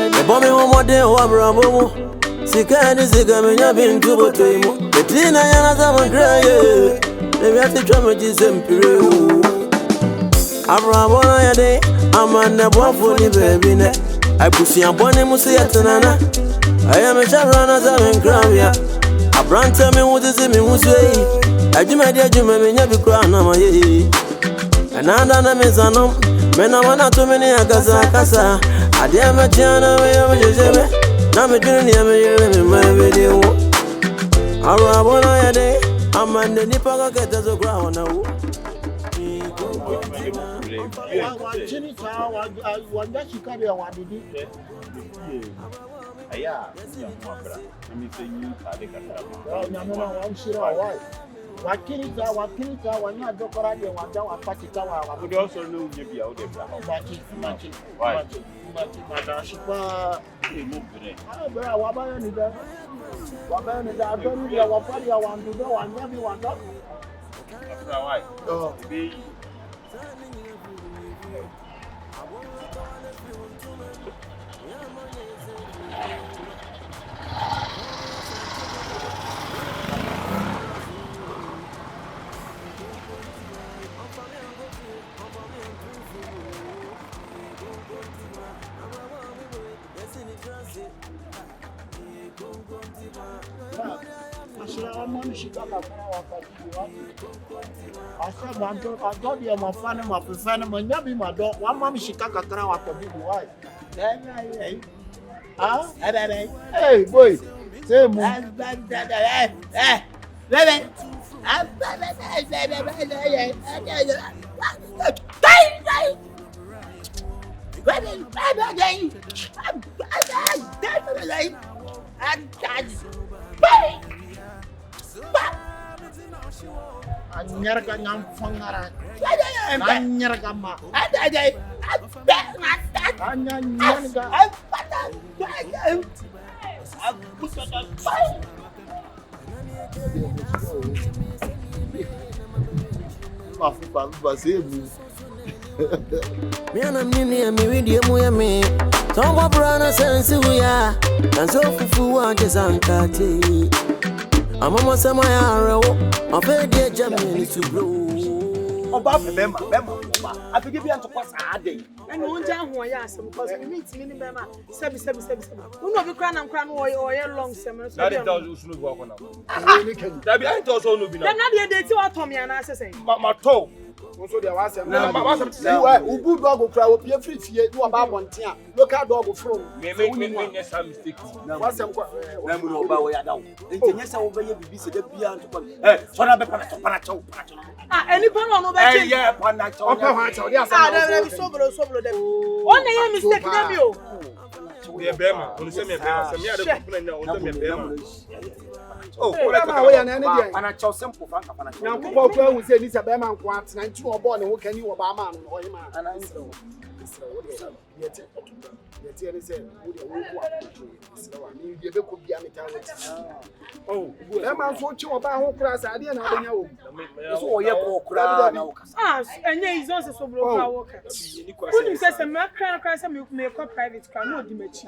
The bomb more than Wabrabo. Sikani Sigamina been to Botoimo. The Tina Yana cry. They have to travel to Abraham day, I'm on the one for the baby. I push your bonnet Musiatanana. I am a Sharon as I'm in Gravia. A brand tell me what is in me, Musway. I do my dear Jimmy, never crown on my head. And I'm a Mezanum, when I want too many Akasa. I dear my channel, I'm a journey, I'm a my video. Abraham day, I'm on the Nipaga get as a ground now. Hey, boy. Say more. Me and I'm near me with you, me. Tom Brana sense we are, and so fufu just uncati. I'm almost a my arrow, I've heard the Germany to blow. About Bema, I forgive you to pass a day. And one time who I asked because we meet me in Bema, 777. Who know the crown and crown or long summer? That is those who walk on. That be I also no be. Then not the day to our Tommy and I say, my toe. Also, there was a good dog will cry up your free to about 1 year. Look at dog from me some mistake. What's some about way down. Yes, I will be busy the piano. Eh, so I be panacho. any pan on over. Yeah, panacho. Sobolo. One name mistake, you. We are Bema. Only send me a Bema. Send me a Bema. Oh, whatever way and any day. Panacho simple. Now, people will say this a Bema and quants, and 2 or born, and who can you Obama or him? And I said, yet, oh, that man's what you about who class I didn't know. So, yeah, and yeah, he's also Sobolo worker. Who says a man can't cry some make a private car, no dimage.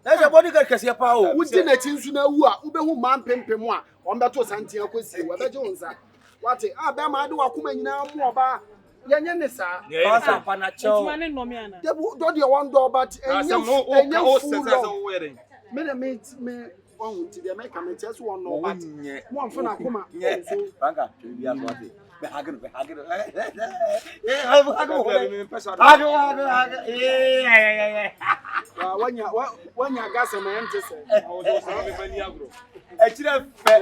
That's a body that can power. Who didn't attend to know who man pempemoa on that was Santia Quasi, what the Jones are. What a Bama do a woman now more about Yanessa. Yes, Panacho. Don't you want door, but wedding. Me to the American just one no, but one for Nakuma. Banka, we are not it. When you got some empty, I was actually fair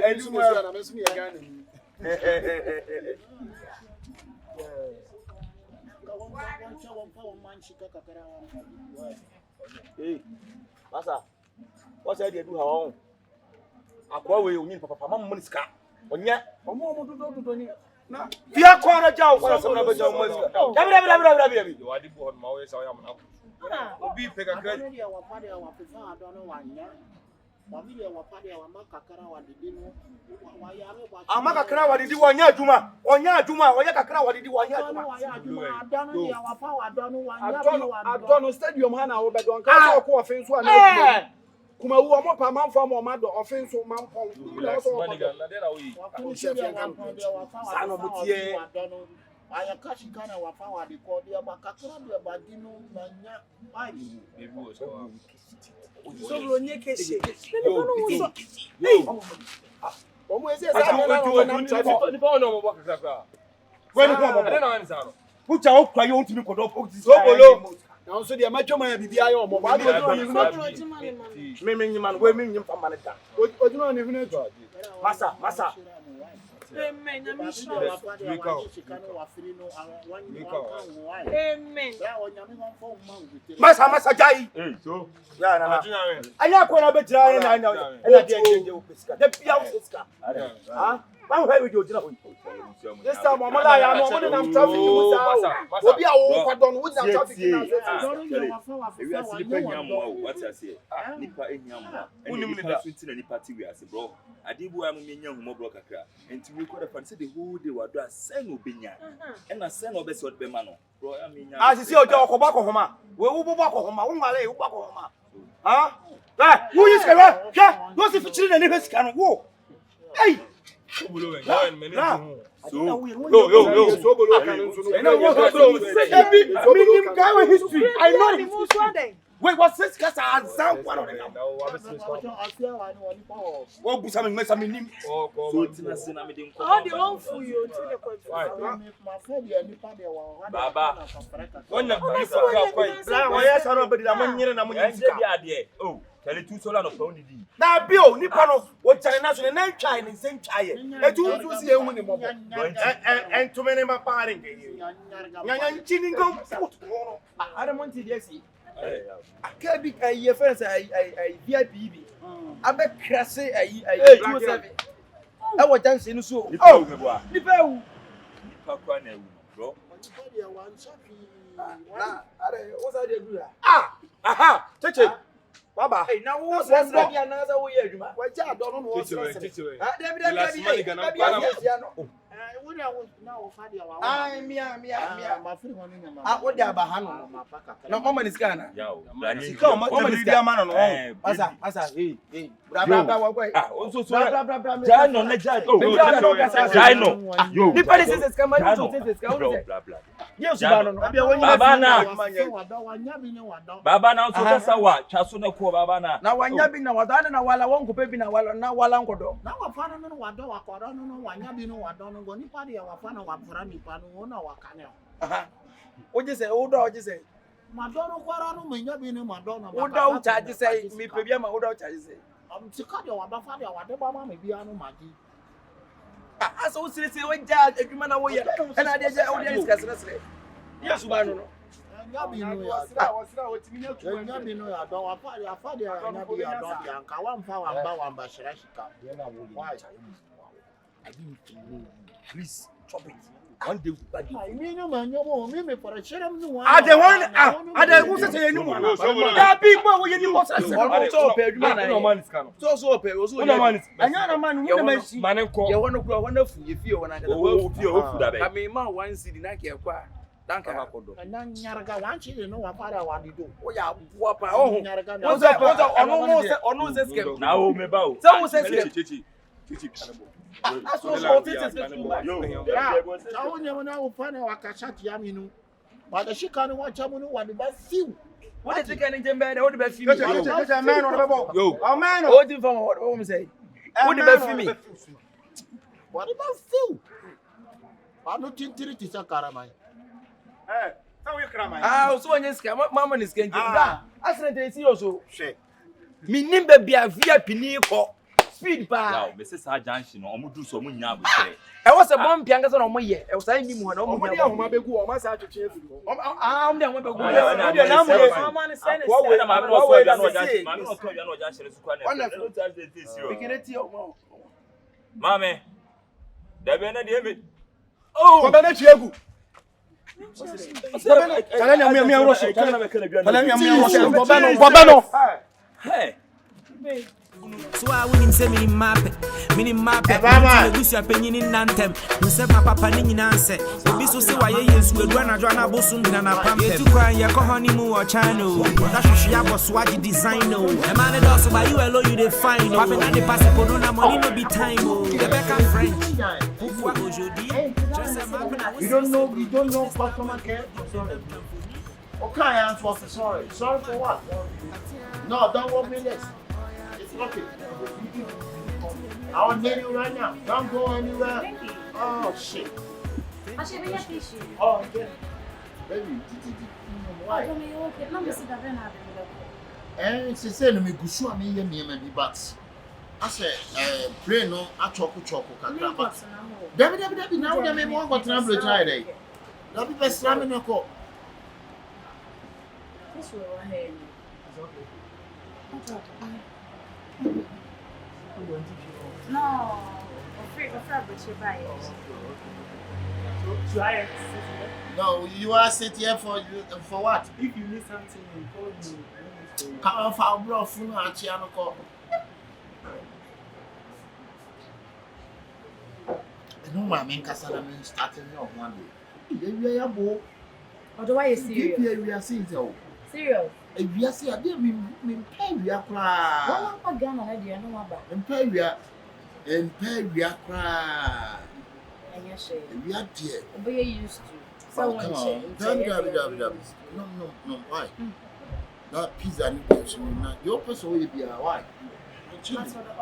Hey, Massa, what's that you do? How? AKOHWIE, you need Papa Mamma Ska. On yet, or more to no. Fear corner job, or some other job. You are the board, Mawes, I am now. Be pick a credit. Amaka kra wadidi wanya adwuma. Onya adwuma, oya kakra wadidi wanya adwuma. Adono stadium ha na wo be don ka so ko ofin so na kuma wu omo pa manfo mo ma do ofin so manfo na so Sano mutie. Aya kashi kana wafawa di ko dia bakakra dia badino nanya ai Bebu so. Sobolo nyekeshe. omo ese sa na Pucha okwa yo ntimi kodo Sobolo na so dia matwoma ya bibia ya omo ba do Sobolo jimale man. me nyima we me nyim fa maneta. ojuna ni hunu eto Masa. Amen. Amen. Masa jai. So. Ya na. Anya ko na betira ya na anya. Na dia nje opesika. Da bia opesika. Ha? Ba ho we jira ho. this time omo la ya no omo na traffic mu sa obi a wo kwadon wo na traffic na we are sleeping here what I say nipa enyam unim ni da sunti na nipa ti we ase bro adibu am menya humo bro kakra enti we could have said the whole day wado asen obenya e na sen obese odbe ma no bro am menya Sisi ojo okoba ko homa we wo bobo ko homa wo ngale wo ba ko homa ha wo yiska wa hwe no si fichiri na ni hwesika no wo hey Sobolo we no en many so yo Sobolo kan nso no minim guy history I know him Muswade. wait what's this case azam one of them wo busa me mesa minim so tina se na me de nko All the one for you to the question. baba onya bisa ka kwai bla wo ya saro bedi na monyere na monyere nje bi ade oh tele tu sola no pound di na bio nipa no wo chare na so ne na twai ne sen twaye etu nso si ehu ni mobo entume ne ma pare nge nyanya nchini ngo put no Adamonti desi. Akabi ayi fence ayi VIP bi. Abe krase ayi 27. E wo janse no so. oh Nipa wu. nipa kwa na ewu bro Na are wo sa de dura. aha cheche baba Hey na wo sa sa bia na sa wo ye adwuma. wa ja adono no wo Ah David Ai mia. Ah wo de abaha no. Na mama ni skana. yao sika o ma tebidi ama no no Masa bra wa kwai. so Bra. jai no na jai oh jai no yo Nipa ni sense skama ni so sense skama wo bla bla Yes ba no. abia wonyina baba na so kasa wa twaso na ko baba na Na wanya bi na wadane na wala wonko pe bi na wala nkodo. Na wafana no wado wakoro no wanya bi no wado no go ni pa de wafana wafura mi pa no na wakane. Oje se oje se Madono kwara no menya bi no madono. oda o charge se mi pe bia ma oda o charge se. Sika de wabafa de wade ba ma me bia no magi. Asa o sire se o ja adwuma na wo ye. E na de ja o de sire. Yes ba no. Nya bi no ya. wasira otimi na tu Nya bi no ya do wafa de nya bi ya do de anka wamfa wamba shira shika. Why? I didn't know. Please chop it. One day body. I mean no man yo me for a share me one. Ade who say you know. That big boy we you must say. Almost so pe adwuma na. No man is can. So pe o so. No man is. Anya na man wo na mashi. Man ko. Ye wono kura wono fu ye fie wona kada. oh fi o fu da be Ka me ma 1 cedi na ke kwa. Danka kodo. Na nyarga wanchi no wafa de wadido. O ya bua pa o hu. Nyarga Wo se ono se scam. na o me ba o Se wo se scam. chichi kanabo Aso so tete scam. yo na onye na ufane wakashati ya minu. Wada shika no wacha mu no wade ba fiu. Wo de take ni jembe de wo de ba fi mi. Cheche man on the ball. yo Oh man. O di fam wo me say. Wo de ba fi mi. Wade ba fiu. Ano tintiri tisa karamai. Eh, how you cry man? Ah, so onye scam mama ni scam da. Accident e serious o. Shit. Mi nimbe bia VIP ni ko. Speed pa. yao me se sa junction no omudu so mu nya abusere E wo se bom pia ngasa na omo ye. E wo sai ni mu na omo omo nya. dia homa begu o ma sa atwetwe afiri ho Omo de won be go. na mo ye Mama ni send kwa we na ma no so ya no ja say. ma no so ya no ja shere su kwa na Wonderful. no tell this you Pikireti omo. mame da be na de me Ko be na chiegu. Tala nya mi rush. Tala nya mi rush. Ko be no. hey So I wouldn't say mini map, mini wish you penny in Nantem. You said my papa Nini answer. So be so say why yes, we're gonna join a bosom and a pump to cry your honeymoon or channel. That's she have a swaggy design. A man also by you alone you define. Popping at the passport on a money no be time. The back and French. You don't know customer care? Okay, I answer for sorry. Sorry for what? No, don't work me this. It's okay. I'll need you right now. Don't go anywhere. Thank you. Oh, shit. I should be happy. Oh, okay. Baby, why? She said to me, Gusu, I mean, me, but I said, pray no, I choco. Debbie, now they may want what I'm going to try today. Don't be best slamming your coat. No, afraid but you buy it. Try it. No, you are sitting here for what? If you need something, you call me. Come on, for bro, phone and channel call. No, my main castle starting off one day. You are both. Otherwise, serious. We are seeing so. Serious. If we are seeing, I didn't pay we are cry. What about Ghana? I don't know about. And pay we are cry. And you say, we are dear. But you used to. Someone No, why? That pizza and pizza. Your person will be a why? I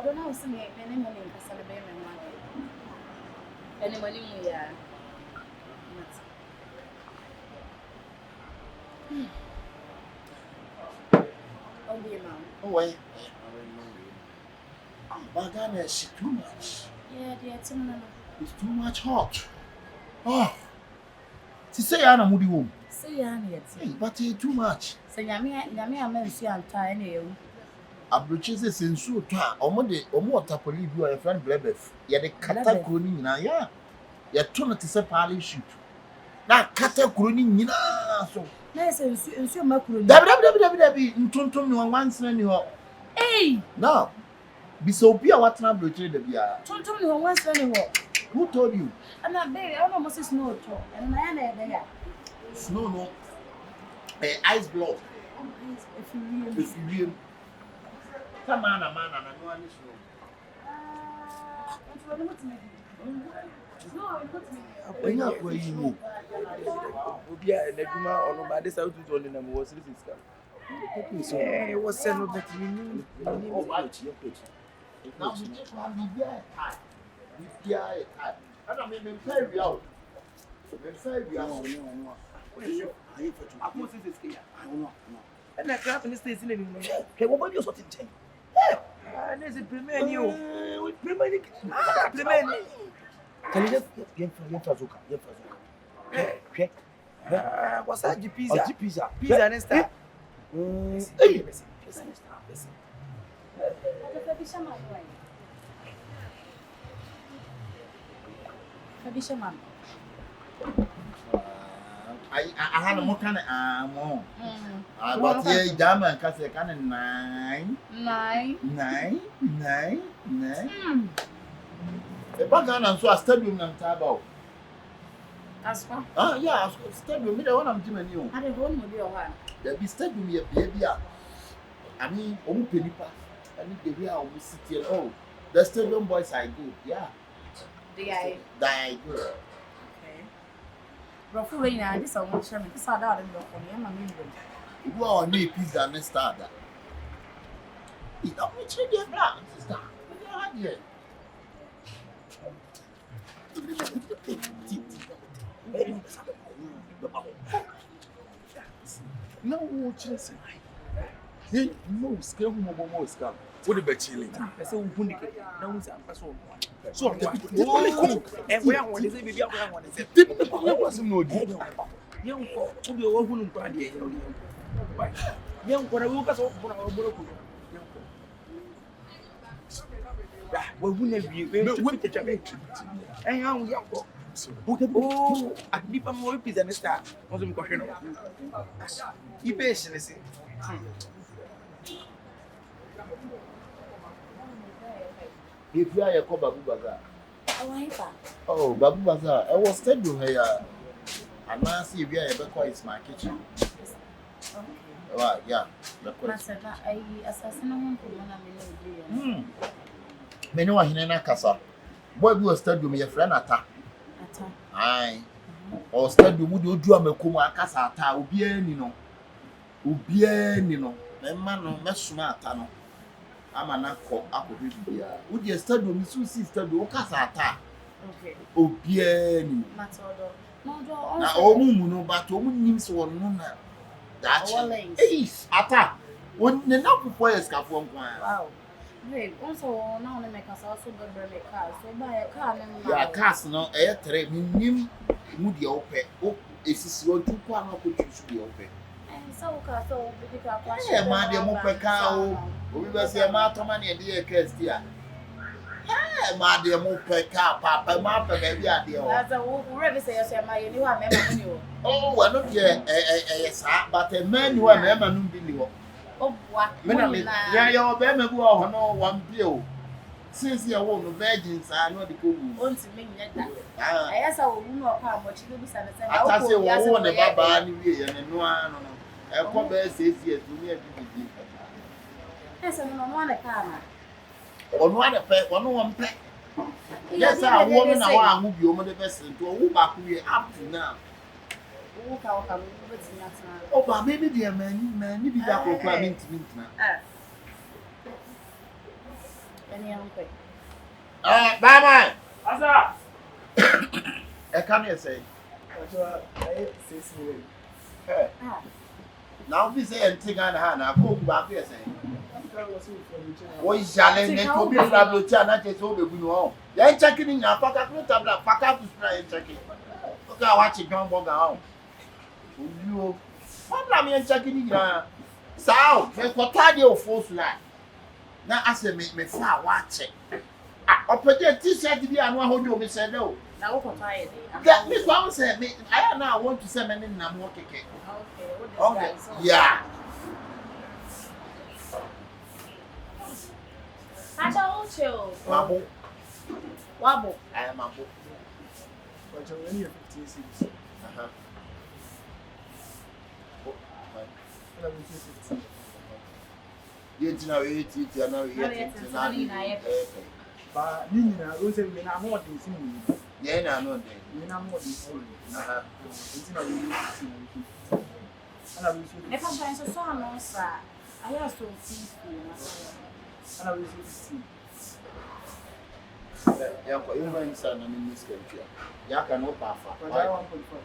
don't know. Some money can celebrate my money. Any money we are. Oh, wait. But Ghana is too much. Yeah, it's too much hot. Oh. She say I'm a moody woman. Say I'm but it's too much. Say I'm a tiny. Abrochese sensu to omo tapoli bi o your friend blebef ye de kata kuro ni nyina ya ye to no te se pali shoot na kata kuro ni nyina so na sensu makuro ni dabi ntontom ni wansena ni ho eh no bi so obi a watena abrochese da bia ntontom ni wansena ni ho who told you and I baby I know Moses snow to and na na there snow no ice block if you real come on, no one is and I can't understand anything. Okay, what about you? There's a premier you. Premier. Can you just get Fazuka? Okay. What's that? Pizza. Pizza next time. Hey. I had a more kind of more. But yeah, German can say kind of 9. The background so a stadium and table. As far? Yeah, stadium. Me the one I'm doing you. I don't know your one. There be stadium here, baby. I mean, Penipa. I mean, the way I will sit here. Oh, the stadium boys are good. Yeah. They are good. Bro, I this one show me. This other than for me, I'm a million. You are need pizza next start that. You don't reach the black sister. No, Chelsea. Hey, no, scale more scam. What about chilling? I say, we couldn't get no one's person. So, the only cook, and we are one is a baby. I want to say, there was no deal. Young folk, to be a woman, party. Young, when I woke us up for our book. Well, we never be with the Jamaic. And young folk. Oh, I keep a more pizza than a star. Wasn't question. You patiently say. If you are a Babu Bazaar. Oh, Babu Bazaar. I was studying here. And now see if you are a it's my kitchen. Yeah. I assassinate Many were in a casa. Boy, you will study me a friend at aye. Or study would you do a Mekuma casa, Ubienino. Man, no, smart, no. I'm an uncle, AKOHWIE. Would you study me, sister, do casa? Okay. Ubienino. Now, all moon, but woman names one. That's ace, attack. Wouldn't enough for a scaffold. Wow. Wait, also, now they make us also go burn a car. So buy a car and yeah, cast no air trade him moody open. Oh, it's your 2 pound of which you should be open. And so, so, because yeah, madam, open car. We will say a matomani and dear cast here. Yeah, madam, open car, papa, mappa, baby, idea. As a already say, my new one, oh, well, not yet, but a man who I never knew. Oh, what? Yeah, your baby who are no one bill. Since you won't virgins, I know the good. Want to make that. I asked our woman how much you will send. I say, oh, one about Barney and no one. I come there, says yes, to me. Yes, I'm on a car. On one pet. Yes, I woman, I will be over the vessel to a woman up to now. Oh, but maybe dear man, you be that requirement to meet now. Any uncle? Bye, Asa. I can't say. Now, we say and take on hand, I go back here saying. What is challenge to be from China? Just hold the window. They're checking in your pocket, pack up to spray and checking. Look at what you don't walk out. You, what am I checking in your sound? What are your force like? Now, I say, make me fly, watch it. I'll put your t-shirt to be and one who do said no. Now, what tired? That Miss One said, I now want to send in a more cake. Okay, yeah. I told you. Wabble. Wabble. I am a book. But you're only 15 cents. Yet now, 80, now, yet. But Nina, who said, when I'm more than seeing you. Yeah, no, When I'm more than seeing you. It's not really seeing you. If I'm trying to saw no, sir, I have to see you. And I will see. Yeah, for you, my son, and in this country. Ya cannot pass. But I want to confirm.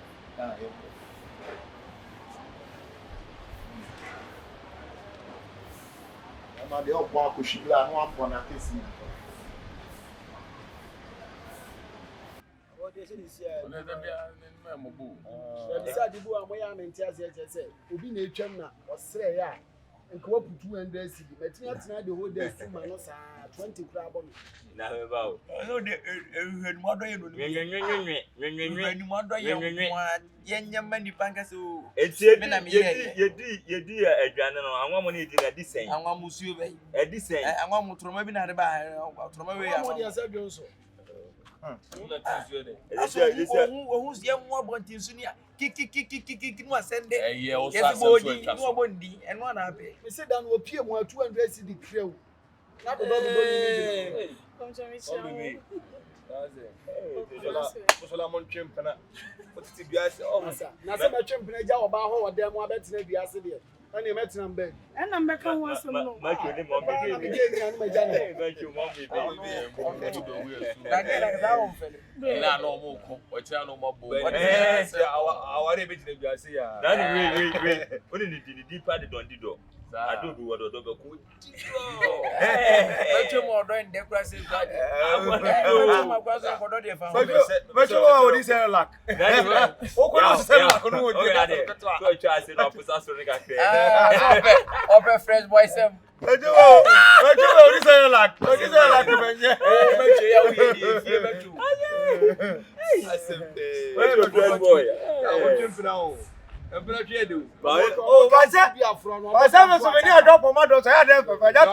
I'm the old walk with Shibla and 1 point. I can see. What they say is here. Beside the boy, I'm in Tias, say, Ubi Nachan, or say, yeah. And co-op 200 city, but not the whole day, 20 crab on. Now about. I know the mother young many pancas. It's a I want money to this same. I want Monsieur at this same. I want to maybe not buy who's young one to Sunia? Kick was sent there. Yes, body, no body, and one happy. We said that will appear more 200 city crew. Not the baby. Come to me. Solomon Chimpana. What's the bias? Oh, now some champion about how them were better than the acid. And you met them bed. And I'm back on once a month. Thank you, I don't do what the dog could. But you're more than decorative. Open fresh boys. Oh, what's that? What's that? So many are drop on my door. I had them for that.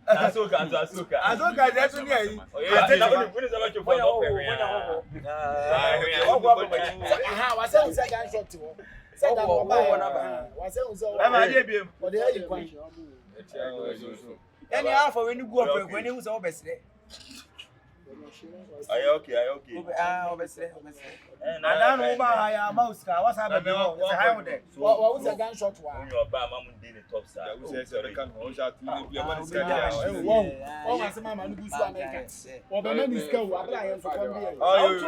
Asuka, that's only a okay. Obviously. And I know about your mouse car. What's happening? What was a gunshot? Your bam, I'm in the top side. Who says I can't hold out to you? Oh, my mamma, you go to or the men is go. I come here. Oh, you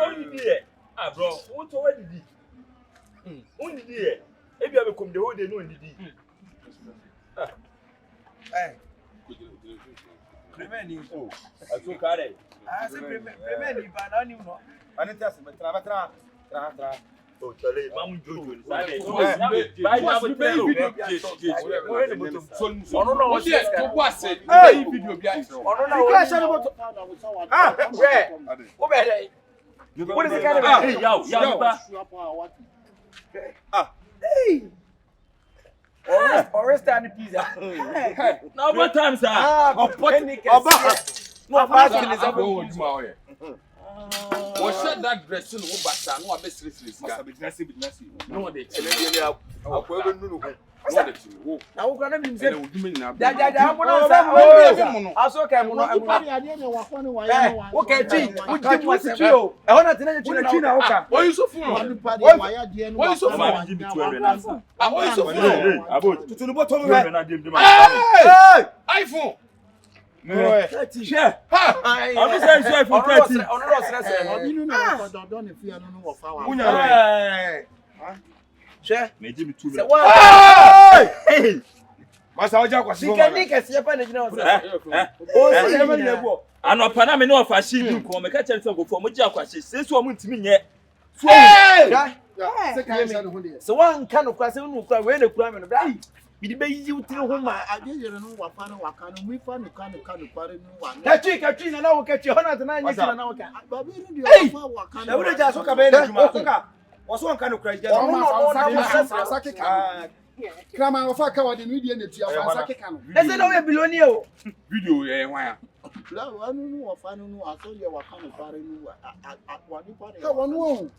ah, bro, what already did? Only dear. If you have come the whole day, no, indeed. Oh, I took care. I said, prevent, but I knew not. And it doesn't matter. Oh, Charlie, Mamma Jojo. By now, we pay video. What's it? Hey, video. What is the kind of hey, or stand pizza. Now, what time, sir? No, fasting is about What's that dress? No, but I know a best list. No, they now, we're going to say, Share. Maybe 2 minutes. Hey! Masawaja kwa simu. Sikanika siapa na jina wasa. Ano pana me no afashi bi ko me ka chere se go fo mo ja kwa shi sesu o mu ntimi nye. So one kan kwa se nu kwa we na kura me no bra. Bi di be yi utire ho ma ade yere no wafa no waka no mu fa no kan kware no wa. Kachi na wo kachi hona na nya kina na wo ka. Ba bi ri di wafa waka no. Na wo ja so ka be na juma so ka. What's one kind of crazy? Krama of a coward in media. That's a billionaire video. Why? I don't know if I know. I saw you were coming at one.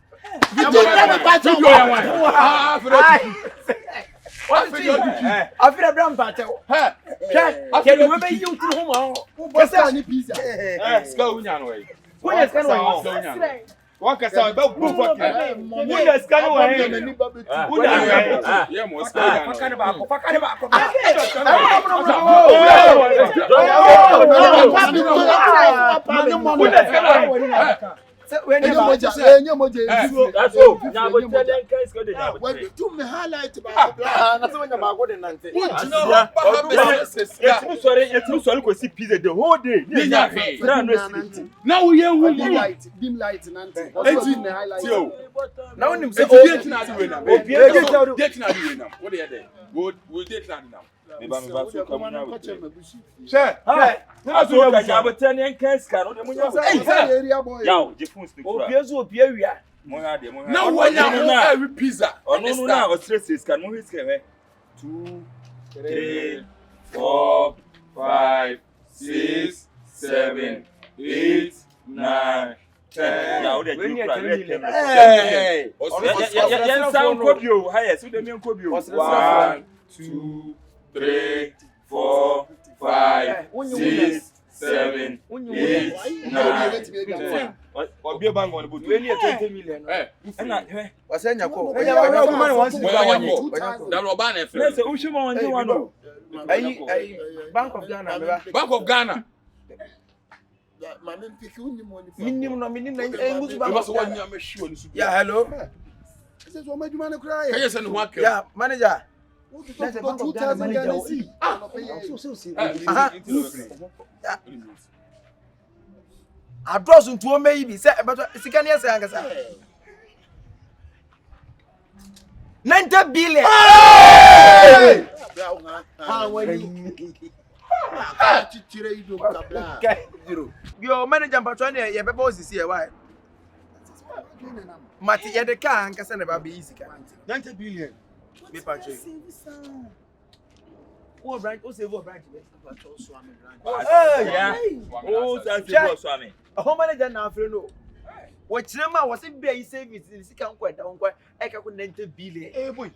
I feel a brown battle. Can you make you to home? What's that? Pizza. Let's go. Who is going on? What can I about book? What is going on? When you that's all. Now, but when you do me highlight about the whole day. Now we are dim light. Now, pizza. 2, 3, 4, 5, 6, 7, 8, 9, 10. Now they do hey. 1, 2, 3, 4, 5, 6, 7, 8, 9. Or be a bank on the boot. We need 20 million. And not here. Was saying you go. That Roban, Let's say, Ushima on the one. Bank of Ghana. Bank of Ghana. Yeah, hello. Yeah, manager. That's a Bank of Ghana manager. I brought some to maybe say, but it's a Ghanaian say, 90 billion. Your manager, but your boss is here. Why? Mati, you the car and can never be easy. 90 billion. Me patch. Who branch? Who say who branch? Yeah. Oh, that's the Swami. A home manager now, no. What Chema was in Bay Savings in Sikan Quet, I can 90 billion. Eh, boy.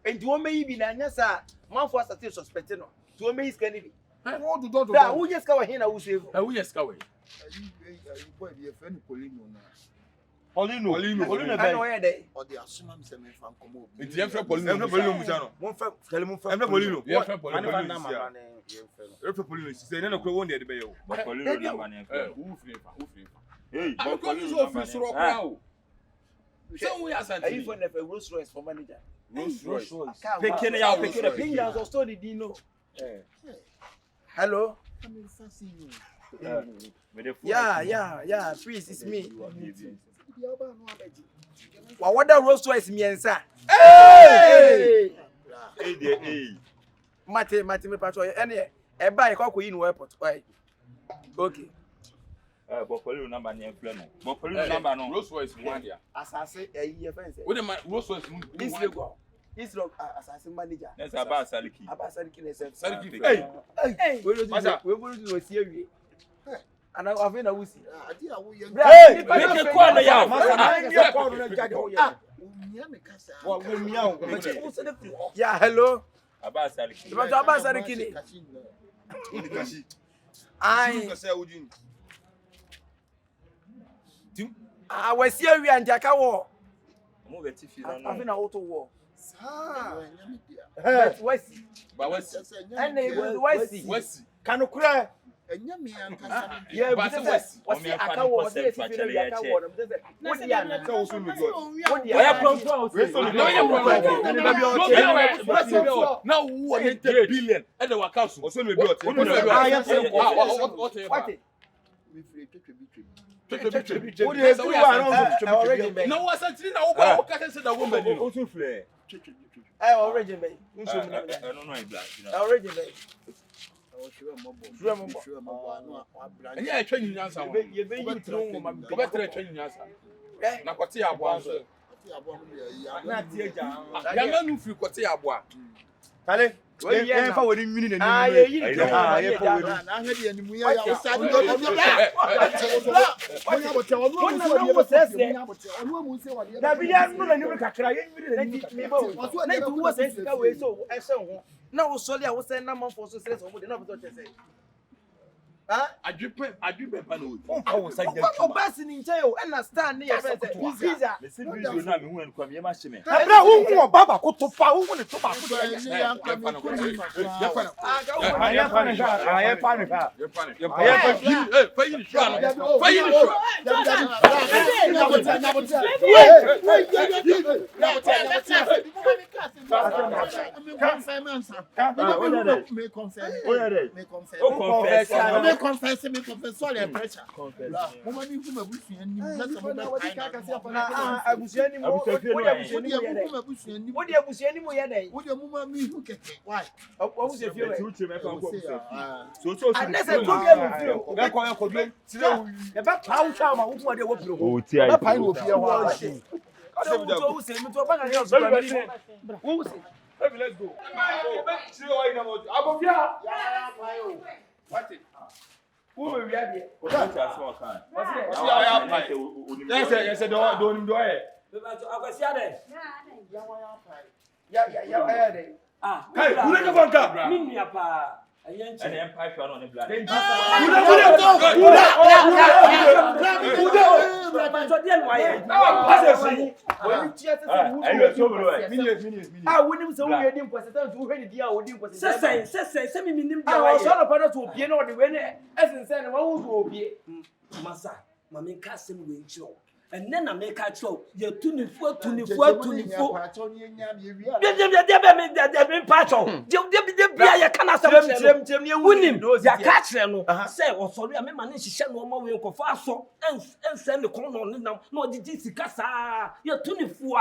And to me, be Nanyasa, one for us at suspected. To me, is Kennedy. Who just go here? Who say, who just go away? Polino, I know where they or the Asumam Semi from Como. It's the Emperor Polino. won't tell him for Polino. Yeah, Polino. Say, no, go on the bay. but Polino number. Hey, I'm going to office now. So we are a Rolls Royce for manager. Rolls Royce. Picking it out, Picking a pingers or story, do you know? Hello? Yeah, please, it's me. What the Rolls Royce means, sir? Hey! Mate, me patrol. Any, a bike, in airport. Okay. But Polino number near Fleno. But Polino number no. Rolls Royce one year. As I say, a year fence. What am I? Rolls Royce. This logo. This logo, assassin manager. That's about Saliki. About Saliki. Hey! We're going to see you. And I have been a wussy. Hey! Make a corner, yeah. Yeah, hello. About Saliki. About Saliki. I was here and Jackaw. Move it if you don't I've been a auto war. But West. Can you cry? Yeah, but what's the Akawa? now who are 80 billion and the workhouse? What? No, I said, now said the woman. I already made. And yeah, training answer. You better training answer. Now, what's your boss? Yaman, if you got your boy. Kale, we are for winning minute. Ah, I drip panel. Oh, best in jail, understand me. Visa. Baba, go to power. Confess sorry pressure. Woman you come abusu ani let's about why? Let's go. Who will be at And empire on the blood. And then I make a show. You're 24. They be patron. You cannot say winning. You catch them. Say, or sorry, I mean, manage to send one more for fast and send the corner on them. No, the DC Casa. You're 24.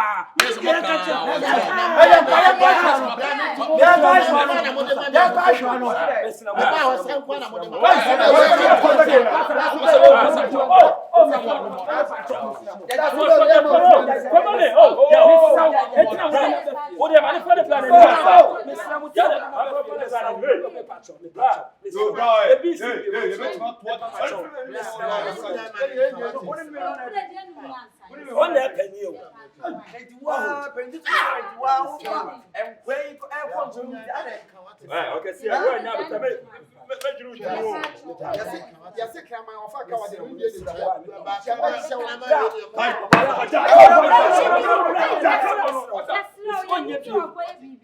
Okay, see, I'm going now.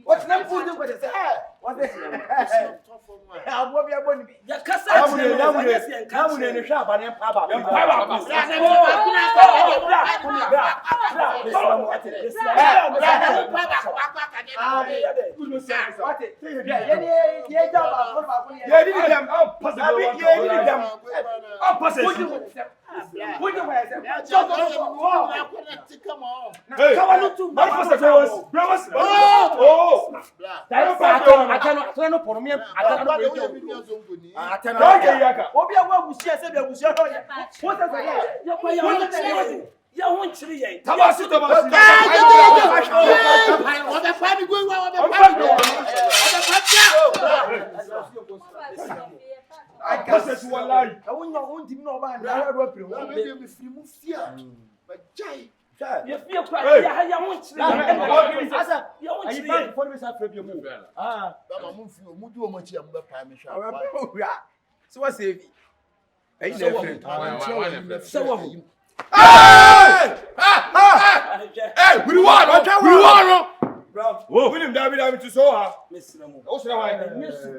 What's not food with it? What is it? I'll be a bonny. The Casa, come in the shop and I guess you are lying. I won't even know about it. You feel quite I want to so what's it? William David to so her. Miss Ramo. Also, I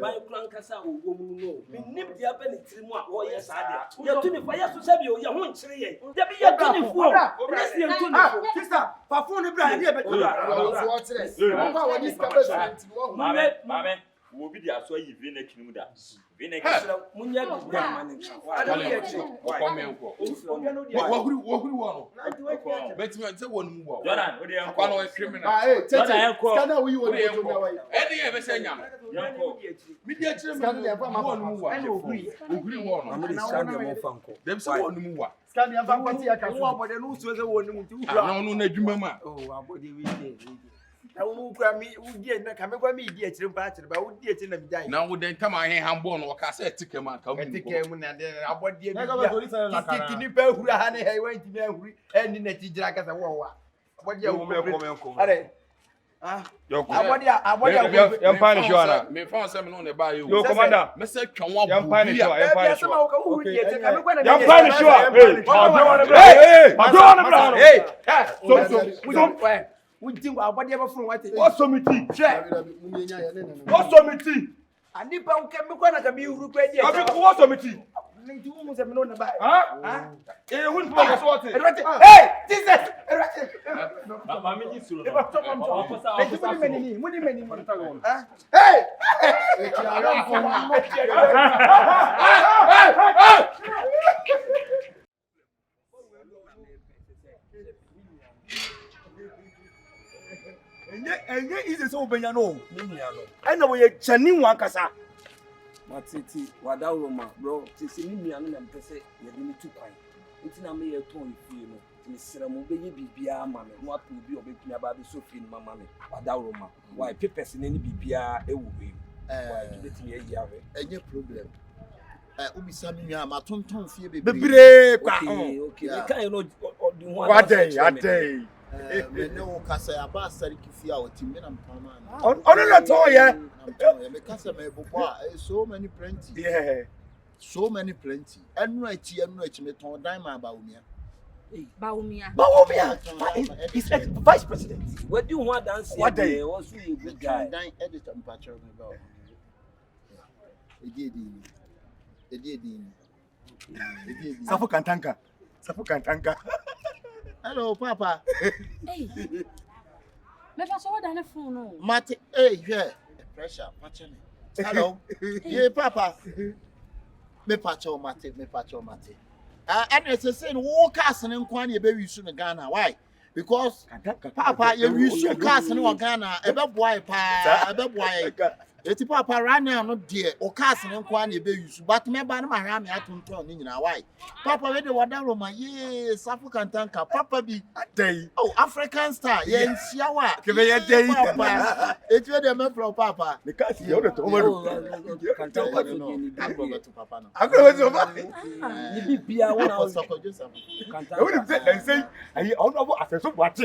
buy Clancasa or woman. We nip the ability to more. Yes, I did. You're doing for us to save you. You won't say, there be a 24. Sister, for phone, Mamma, will be the Asway Vinegar Muda. Vinegar, Munya, now would then come on here and born or cassette ticket man come in. About the me found something on the bayou. Your commander, Mr. Kawan, we think about whatever from what it What's some tea? What's some tea? And if I can be required, what's some tea? Huh? You wouldn't focus what it. Hey, Jesus! Hey! And is it so Benyano? I know we are Chanin Wakasa. Matiti, Wadauroma, bro, Tissimi and Pese, you need to quiet. It's not me a tone, you know. Miss Ramu, baby, BBR, mammy, what will be making about the Sophie, mamma, Wadauroma. Why, Pepes in any BBR, it will be. Why, give me a year. Any problem. Ubi Samia, my tonton, the break. Okay, you can't know what day, a day. Me no kasa ya ba sari kifia o timbe na mpama. Ono na to ye. Me kasa me bobo so many plenty. Yeah. So many plenty. Enu achi me ton dan ma ba umia. Baumia. He's vice president. What do you want dance? What day? Also a good guy. Dan editor mpacho me ba. Edi. Safu kantanka. Hello, Papa. Hey. Me fa so da na phone no. Mate, hey, yeah. Pressure, patch me. Hello. Yeah, Papa. Me pacho mate. And it's saying walk cast and inquiry about you soon Ghana. Why? Because Papa, you should cast and Ghana, a boy, it's Papa right now, not dear, or cast and inquiry about you, but me by my hammy at why? Papa, read the water my yes, African tanker, Papa be a day. Oh, African star, yes, Yawa, give me a day, Papa. It's where the man from Papa. The cat, you're the can't tell what you know. I'm going to Papa. I'm going to be a one hour. I would say, I don't know what I said. What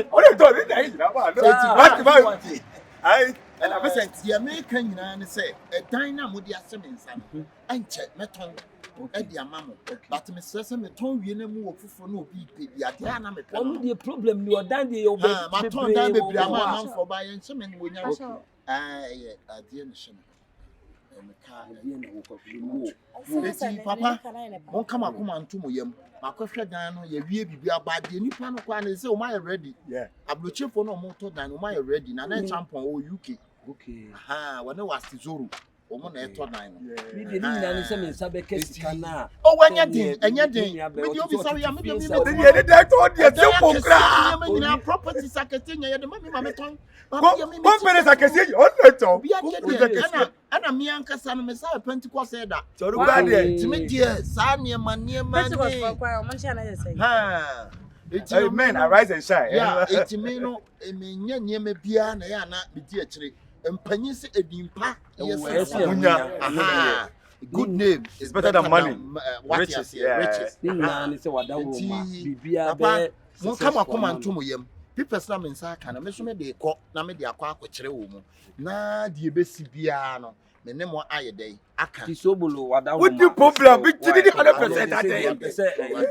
and I said, the American say, a dynamo with the Assamins and check meton at the Amamo. But Mr. Meton, you know, move for no people. Only the problem you are done the old my tongue down the for buying some and when you are dear. Papa, won't come up to Moyam. My question down, you will be about the new pan of one is so my ready. Yeah, I will check for no motor than my ready, and I jump on UK. Okay, when I was to Zuru, woman at 9. We didn't understand Sabekana. Oh, when you're doing, and you're doing, you'll be sorry, I'm making the property secretary, the money, my tongue. Companies I can see you on the top. And a Mianca San Messiah Pentecost said that. So, to me, dear, Sanya Mania Man. Amen. I rise and shine. Yeah, it's me no, a minion near me piano, not be dear tree. And Panis a dimpa. Yes, good name is better than money. Riches, riches. Papa, won't come up and to me. People slam in Sakana, Messume de Cock, Name de Aqua, Chereum. Na the Bessie Piano, the name what I day. Aka Sobolo, what you popular, big 100% that day.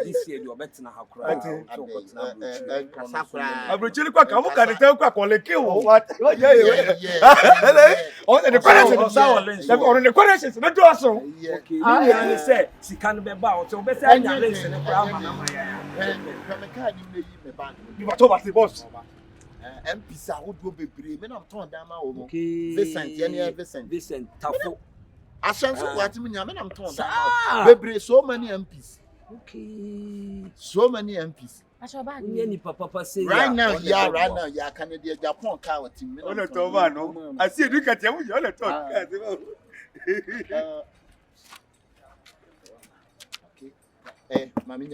This year, you're better now. I'm really quite come and tell Quack on the kill. What? Yeah. On the questions, on the questions, not also. Okay, I said, she can't be about, so better than listen. You were told the boss. MP would be brave, and I'm torn down my own. Vincent, Tafo. I shan't so what me, I'm torn down. Baby, so many MPs. Okay, so many MPs. Right now, yeah, Canada, Japan, car team. I see you at you, you're not talking. Okay, Mammy.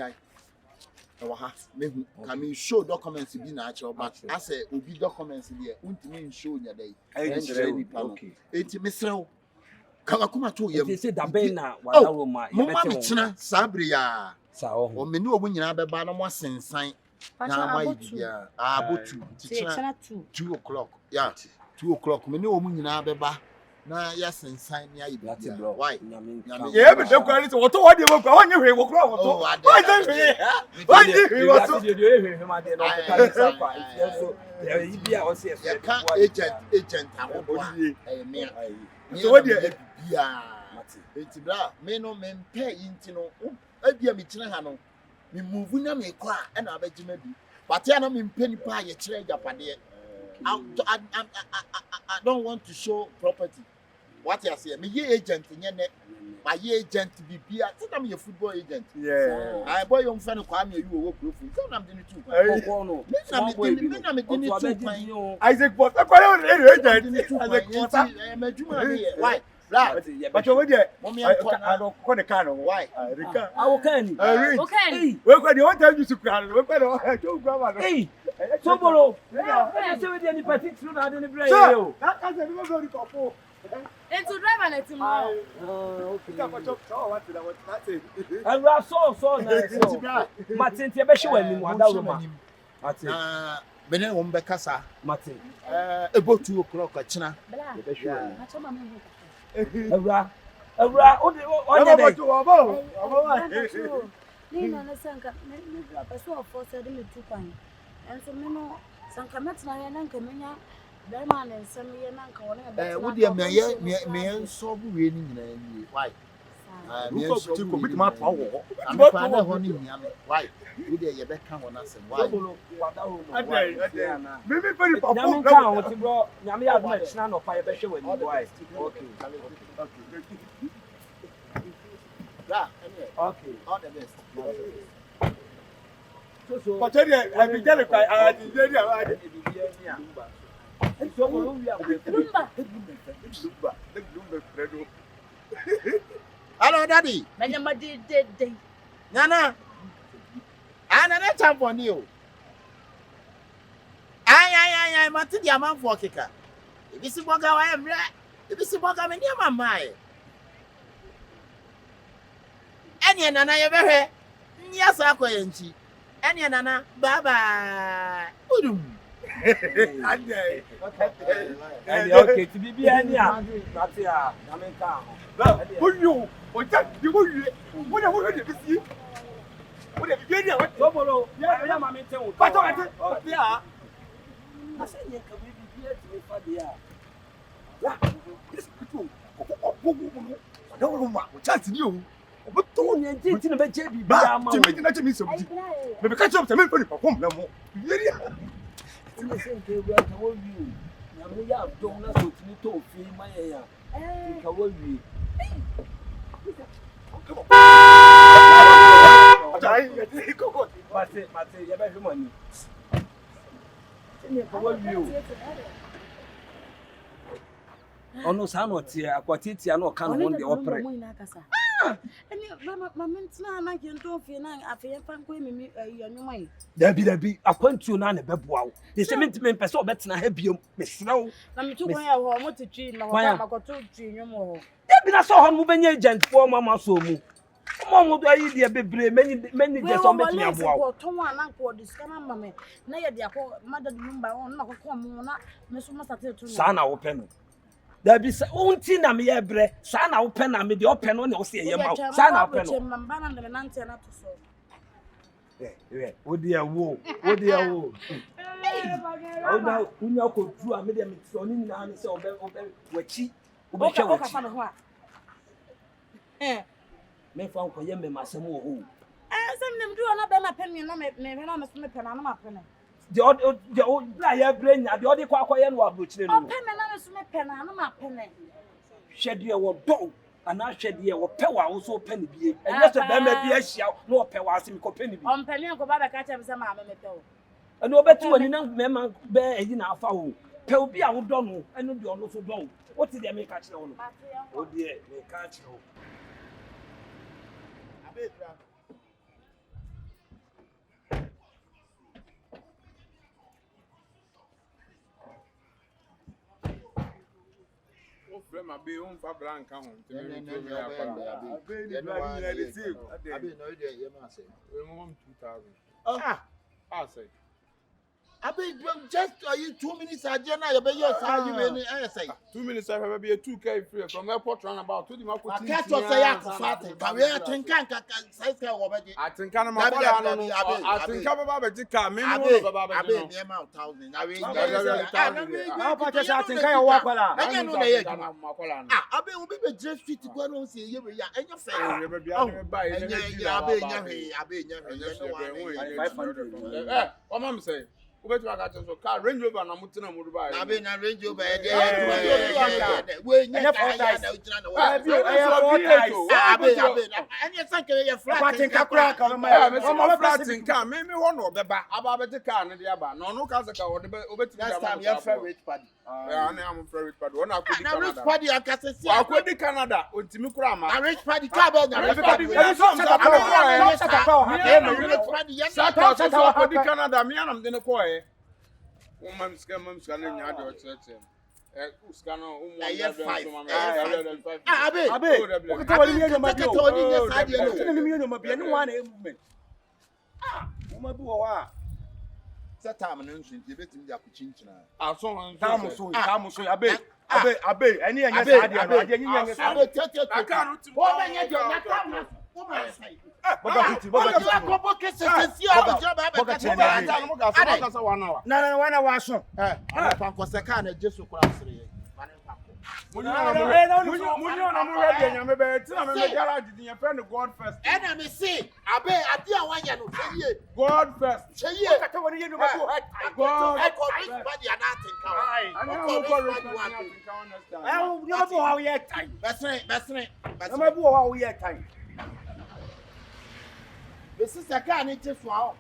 Can you show documents be natural? But I say, will be documents here. Won't mean show your day. Okay. It's Mr. Kawakuma to you. They say the Bena, oh, Mamma Sabria. So, or Menu when you have a banner was in sign. Now, about 2 o'clock. Yeah, 2 o'clock. Menu when you have a bar. Nah, yes, and sign ya. Why? Yeah, but the quality what do you work on your way? Why don't you? Why did you want to do him? I agent. So what do you? Yeah, it's blah. Men no men pay into no. I be a Michelano. We move in a make and I bet you maybe. But I am in penny pie a trade up at I don't want to show property. What you say? Me agent in your neck. My agent to be beer. I'm your football agent. Yeah. I boy young friend come here. You work with. I'm doing it too. Isaac, what? Why? But you're with I don't call the car. Why? Okay. We're going to tell you to cry. We're going to go. Hey, Sobolo. I said, any particular I didn't bring you. That's everybody go. And to drive an tomorrow. Okay. And we are so nice. Martin, you bet you when you want that woman. Bene wo mbekasa. Mate. About 2 o'clock achina. Awura. Awura, o de o de be. Ni na na sanka me person for said me 2 kwan. Enso me no sanka metna ya na nka menya be ma na nsem ye na nka wona be. Wo de me enso bu we ni nyina ni. Why? Me enso bu bit ma pa wo. Am pa na ho ni nya me. Why? Wo de ye be kan wona sem. Why? Me very papa. Nyame kan o ti bro, nyame ya do na china no pa ye be hwe wani. Why? Okay. Yeah, okay. All the best. So, but I be tell you I did Hello, Daddy. Manyama de. Nana. Ana na time for you. Ay, mati di amam for kika. Ibisi boga wa emre. Ibisi boga me ni mama e. Enya nana ye behwe. Nya sa akoye nchi. Enya nana bye. Udum. Ande. Okay, to be ania. Mate a, nyame kan ho. Oyo, o ja di wo wie. Wo na wo de bisi. Wo de bi dia wo. Sobolo, ya mama nten wo. Pato ate. Ya. Asa nye ka bi bia ti me fa dia. Ya. This people. O chance ni o. O to nye nti na be je bi bia ma. Ti me na je mi so bi. Me be ka chop te me fa ni perform na mo. Yeri. Ti me se nke gwa ka wo wi. Na me ya don na so ti ni to fi ma ye ya. Ti ka wo wi. Mate, ya be hwe mani. Ni ka wo wi o. Ono sa no tie akwatitia na o ka no de opre. Eni mama ntina na gento fi na afi fa nko emi yanwuma yi. Dabi akwantuo na na beboa wo. De se mentime pese obetena ha biom mesrew. Na metu kwan ya ho mo tetwi na ho makoto twi nwum ho. Dabi na so ho mo benye agent fo mama so mu. Mo do ayi de bebre meni je so betimi aboa wo. To wa na nko disika na mama na ye de akọ madad number on na kokọ mo na me so masate to. Sa na wo pe no. Dabi sa unti na me ye bre sa na wo pe na me de o pe no ne wo se ye ma sa na wo pe no. Mamba na de nante na to so. Odi awo. Oda unya ko du a me de me so ni na ne se obe wachi obe hwe wachi. Me fa nko ye me masem wo ho. Sem nem du na be ma pen na me na me so me pen na ma pen. The bla ya brain ya the odi kwa akoye no abrochire no. O pen na me so me pen na ma pen. Hwede wo do ana hwede wo pe wa wo so pen bie. Enye so be ma bie hia no pe wa asem ko pen bie. O pen nko ba be ka chem se ma me pe wo. Eno obeti wani na me ma be eyi na afa wo. Pe obi a wo do no eno de ono so do wo. What is the me ka kire wo no? O de me ka kire wo. Abedra. Frema be on fa blanca hon. Abi no dey ye ma say. We want 2000. Ah say. Abi just 2 minutes agena you be your say you be say. 2 minutes I be 2k free from airport run about to the market. I can't say ya ko fate. Ka we atinkan ka size ka wo be. Atinkan na ma bola no. Atinkan baba be tika me no baba be. Abi near ma 1000. Na we pa che sa atinkan yo wa kwala. Anya no na ye makola no. Abi we be just street go no say ye we ya. Enya fe. We be bia me buy. Abi nya he. 500. What am say? Ubeti wakacha so car Range Rover na mutina mu Dubai. Na be na Range Rover e dey. We nya ka ya na utina na. Abi. Anya sanke ye flat. Kwatin kakura ka ma. Me so flat car me ho no beba. Aba beti car ne dey aba. No ka se ka wo de obeti dia. Last time your favorite party. Yeah, na am favorite party. Wona akodi Canada. Na rich party akase si. Akodi Canada. Ontimi kura ma. Na rich party ka be na rich party. Akodi Canada me anam de ne ko Woman scam na nya de ocheche. Uskano umo ya 5. Abe. O ka wali nyo ma bi o. Ni mi nyo ma bi ni wa na movement. Wo ma bi wo wa. Set time and you bet him the chinchina. I saw Tamuso, Abe, any I can't. God first. Enemy see, Abe, I dear one year. God first. This is a car need to fall.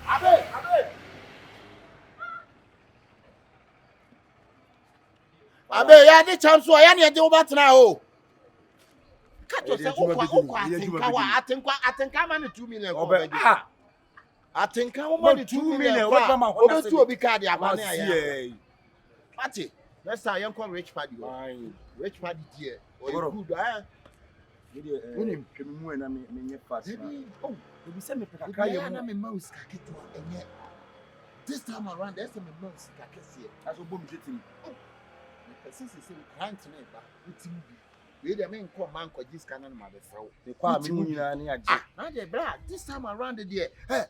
Abe. Abe, ya the chance so ya ne de obat na o. Kato se atenka man 2 million. Atenka woman 2 million. Obe tu obi card ya ba na ya. Mate, let's say you call rich party. Rich party there. Or good Unim kemimu na me fast. Oh, you say me peka ya na me mouse ka keto enye. This time around there's some mouse ka kese. As obom jetim. The person say can't never utim bi. We dey men come man ko gis kana na be fraw. The kwa me nyina na age. Na dey bra this time around there. Hey,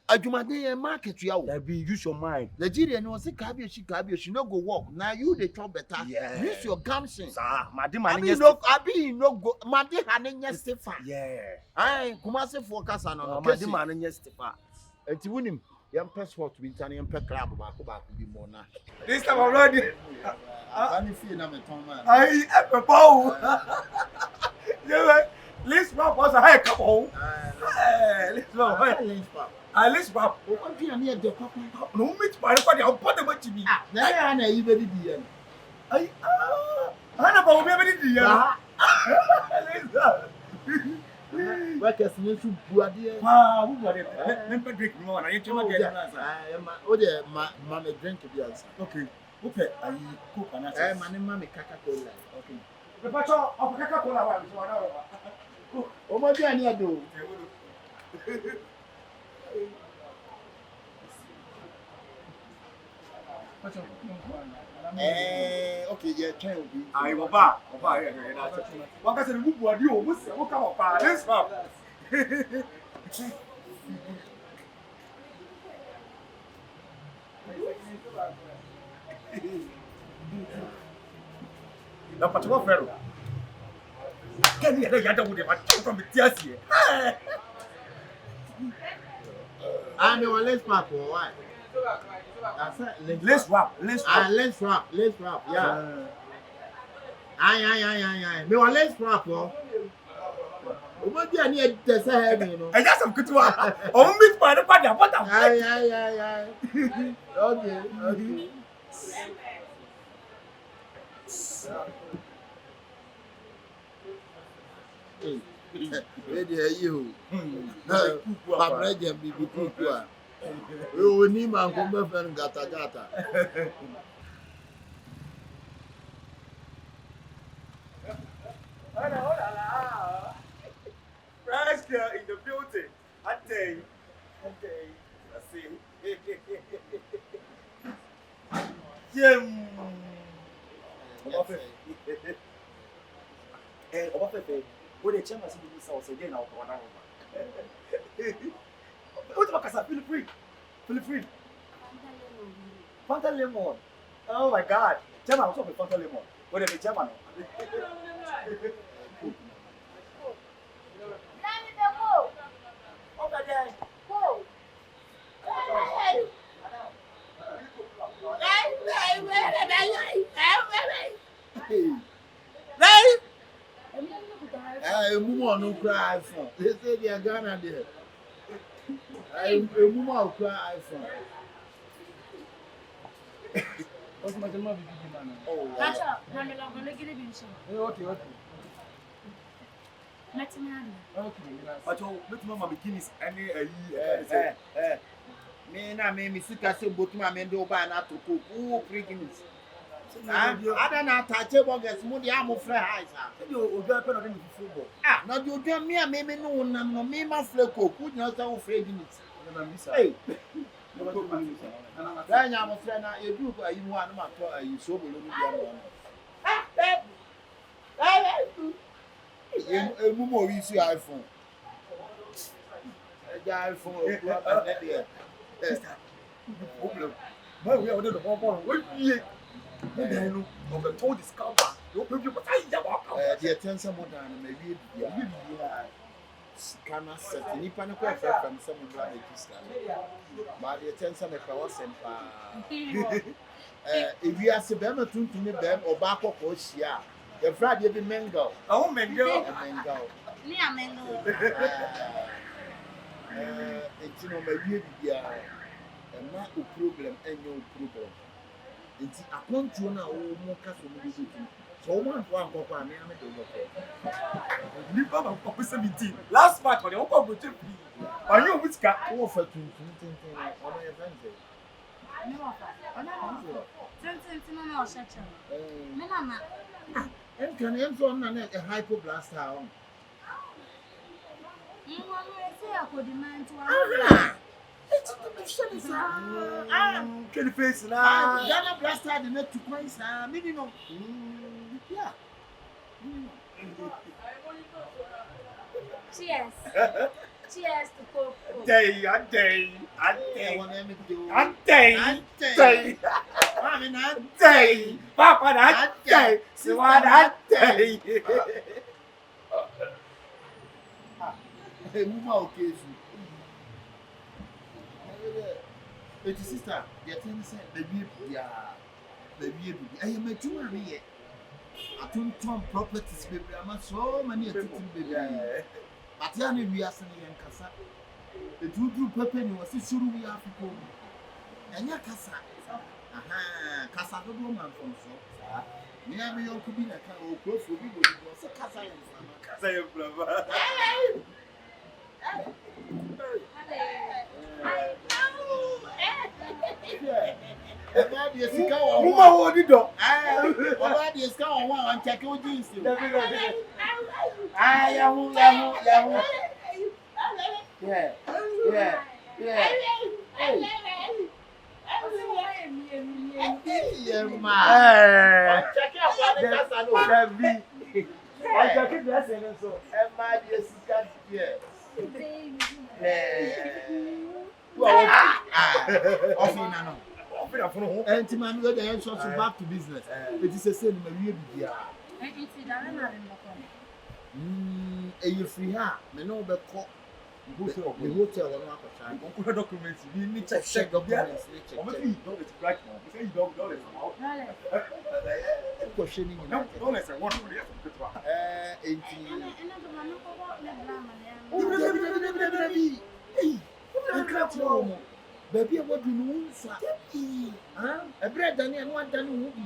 adwumaden market ya wo. That be use your mind. Nigeria no say kabioshi no go work. Now you dey chop better. Use your gumption. Sir, madi man abi no go madi hanenya stefa. Yeah. Ai Kumasi focus no. Madi man nya stefa. Enti wunim yam passport bi tan yam pe club ba ko bi mo na. This time already. Ani fi na me ton man. Ai e paw. Yeah, let's pop was a high couple. Let's pop. Let's pop. O ko fi na e de papa. No meet by the on put them to me. Na ya na yi be di yen. Ai ana ba obi be di yen. Workers need to do ade. Ah, who got it? Let me drink more. I ain't too much. O de ma me drink bi answer. Okay. Okay, I cook and I ma me Coca-Cola. Okay. The patcho of Coca-Cola one so I know. O mo bi ani ado. Okay, yeah, try obi. Ai oba here na cha. Won ka se mu bu adi o mu se wo ka mo pa. Let's pop. Na patro ferro. Can you get that with the from the TSC? I know let's pop or what? Let's wrap. Let's wrap. Yeah. Aye. Me want let's wrap oh. O mo bi ani e de say me no. I just some kutuwa. O meet by the party what am. Aye. Okay. Where dey you? Papa jam bi kuku a. We ni man ko be fen gata. Fresh girl in the building. I tell you. Let's see. Oba what the chairman said this house again now for 1 hour. What about Casa? Feel free. Fanta lemon. Oh my God. Chairman, what's up with Fanta lemon? What is the chairman? Mumu no cry iPhone. They say they are Ghana there. Mumu cry iPhone. What's my mother big man? Oh. That's all. I'm going to get it in. Okay. But you let mama beginnings any me na me sika se botuma me do ba na to ko who pregnant ada na tache bogus mu dia mo frɛ high sa you obi ape no dey football na do me me no nam no me ma frɛ ko ku nya sa wo pregnant na misa Then I'm a friend. You do. You want to you SOBOLO. You more use your iPhone. iPhone. Problem. Why we are the one what we no of the told discover. You people but I walk. The attention more than maybe scanner set. Nipa no kwa from some brand scanner. But the attention e kwa sempa. If you are sebema tuntun bem oba kokko hia. The Friday be mango. Oh mango. Mango. Ni amengo. It's no maybe bia. Na o problem enyo problem. Nti akontuo na wo mo ka so mo bi so. So man to ankokwa me ame do go. Ni baba ko 17. Last part for the whole go to free. Are you which ka? Wo fa tuntun ono ye fanze. Ni wa fa. Ona no o secha. Me mama. Can you so na a hypoblaster on? You want to say I could demand to Can face now. Ghana blaster the net to points minimum. Yeah. Cheers. Cheers to Coke. Day. Papa that day. So what that day. Hey, move out case. But sister, the attention baby baby. I am a two here. I don't turn properties baby. I'm so many baby. But yani we are saying kasa. The two pepper you was sure we have to go. And ya kasa. Aha, kasa do man from so. Me am your could be a car or close for people was a kasa. Kasa your brother. And to man, the answer back to business. It is the same. You free her, me know the court. The hotel or not. Documents, you need to check documents. You don't questioning don't listen. One baby, what do you know, sir? A bread and one done will be.